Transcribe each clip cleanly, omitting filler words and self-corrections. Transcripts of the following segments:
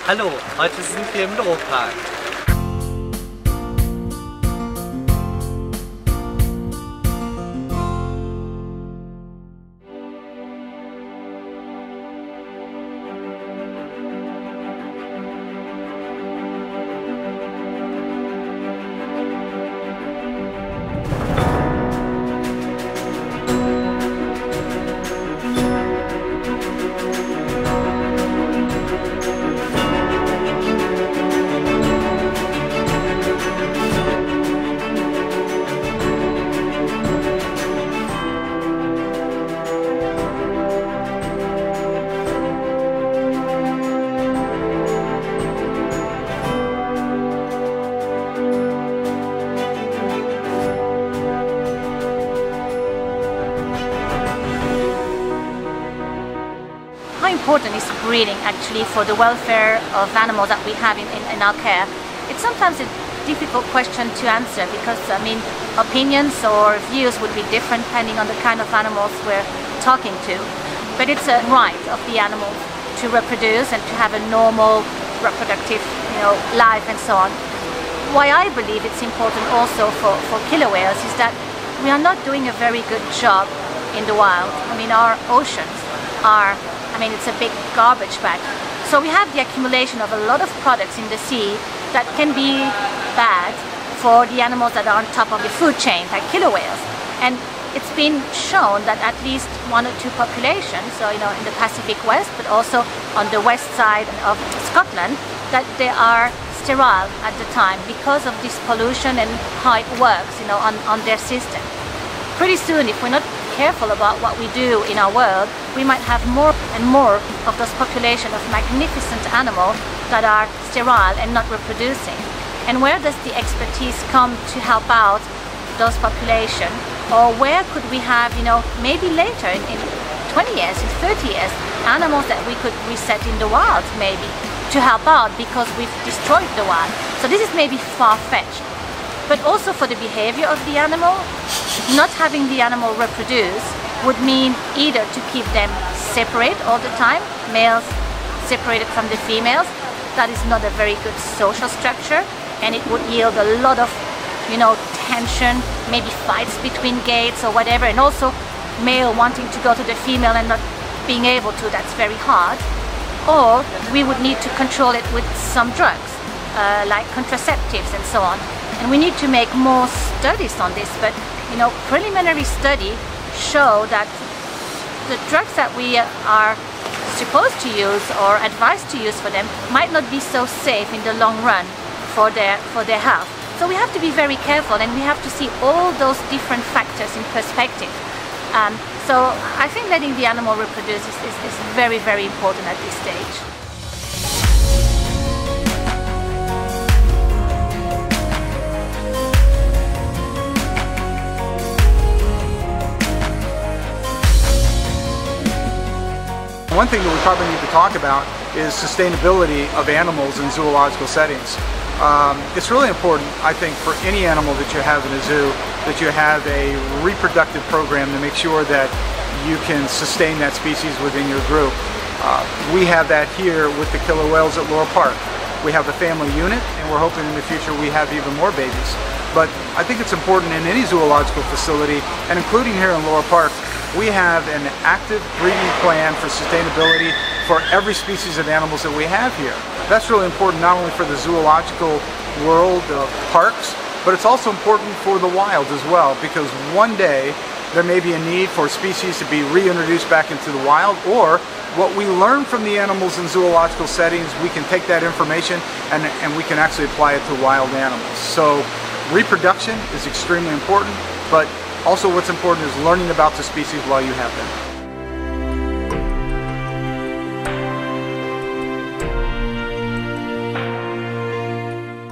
Hallo, heute sind wir im Loro Parque. How important is breeding actually for the welfare of animals that we have in our care? It's sometimes a difficult question to answer because, I mean, opinions or views would be different depending on the kind of animals we're talking to. But it's a right of the animals to reproduce and to have a normal reproductive, life and so on. Why I believe it's important also for killer whales is that we are not doing a very good job in the wild. I mean, our oceans are, it's a big garbage bag. So we have the accumulation of a lot of products in the sea that can be bad for the animals that are on top of the food chain, like killer whales. And it's been shown that at least one or two populations, so in the Pacific West, but also on the west side of Scotland, that they are sterile at the time because of this pollution and how it works, on their system. Pretty soon, if we're not careful about what we do in our world, we might have more and more of those populations of magnificent animals that are sterile and not reproducing. And where does the expertise come to help out those populations? Or where could we have, maybe later in 20 years, in 30 years, animals that we could reset in the wild maybe to help out because we've destroyed the wild. So this is maybe far-fetched. But also for the behavior of the animal, not having the animal reproduce would mean either to keep them separate all the time, males separated from the females. That is not a very good social structure, and it would yield a lot of, tension, maybe fights between gates or whatever, and also male wanting to go to the female and not being able to. That's very hard. Or we would need to control it with some drugs, like contraceptives and so on. And we need to make more studies on this, but preliminary studies show that the drugs that we are supposed to use or advised to use for them might not be so safe in the long run for their health. So we have to be very careful, and we have to see all those different factors in perspective. So I think letting the animal reproduce is very, very important at this stage. One thing that we probably need to talk about is sustainability of animals in zoological settings. It's really important, I think, for any animal that you have in a zoo that you have a reproductive program to make sure that you can sustain that species within your group. We have that here with the killer whales at Loro Parque. We have the family unit, and we're hoping in the future we have even more babies. But I think it's important in any zoological facility, and including here in Loro Parque, we have an active breeding plan for sustainability for every species of animals that we have here. That's really important not only for the zoological world of parks, but it's also important for the wild as well, because one day there may be a need for species to be reintroduced back into the wild, or what we learn from the animals in zoological settings, we can take that information and we can actually apply it to wild animals. So reproduction is extremely important, but also what's important is learning about the species while you have them.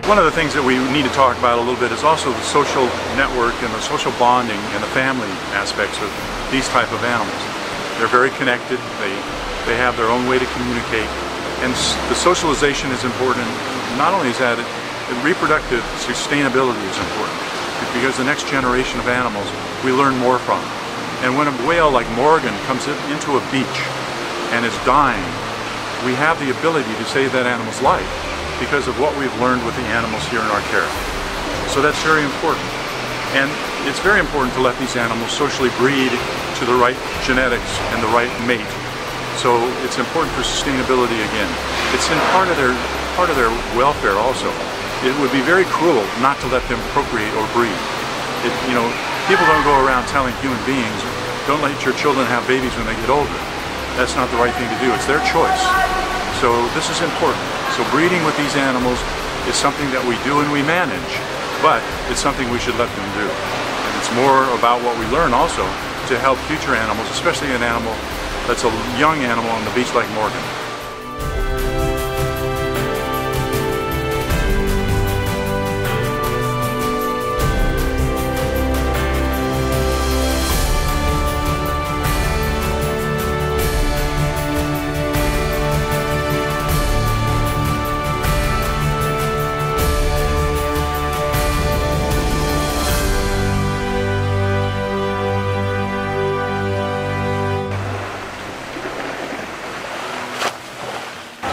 One of the things that we need to talk about a little bit is also the social network and the social bonding and the family aspects of these type of animals. They're very connected, they have their own way to communicate, and the socialization is important. Not only is that, reproductive sustainability is important, because the next generation of animals we learn more from. And when a whale like Morgan comes into a beach and is dying, we have the ability to save that animal's life because of what we've learned with the animals here in our care. So that's very important. And it's very important to let these animals socially breed to the right genetics and the right mate. So it's important for sustainability again. It's in part of their welfare also. It would be very cruel not to let them procreate or breed. People don't go around telling human beings, don't let your children have babies when they get older. That's not the right thing to do. It's their choice. So this is important. So breeding with these animals is something that we do and we manage, but it's something we should let them do. And it's more about what we learn also to help future animals, especially an animal that's a young animal on the beach like Morgan.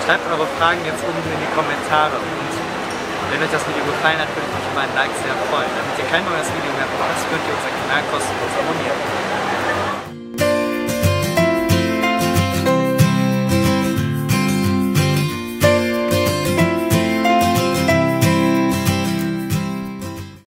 Schreibt eure Fragen jetzt unten in die Kommentare und wenn euch das Video gefallen hat, würde ich mich über ein Like sehr freuen. Damit ihr kein neues Video mehr verpasst, könnt ihr unser Kanal kostenlos abonnieren.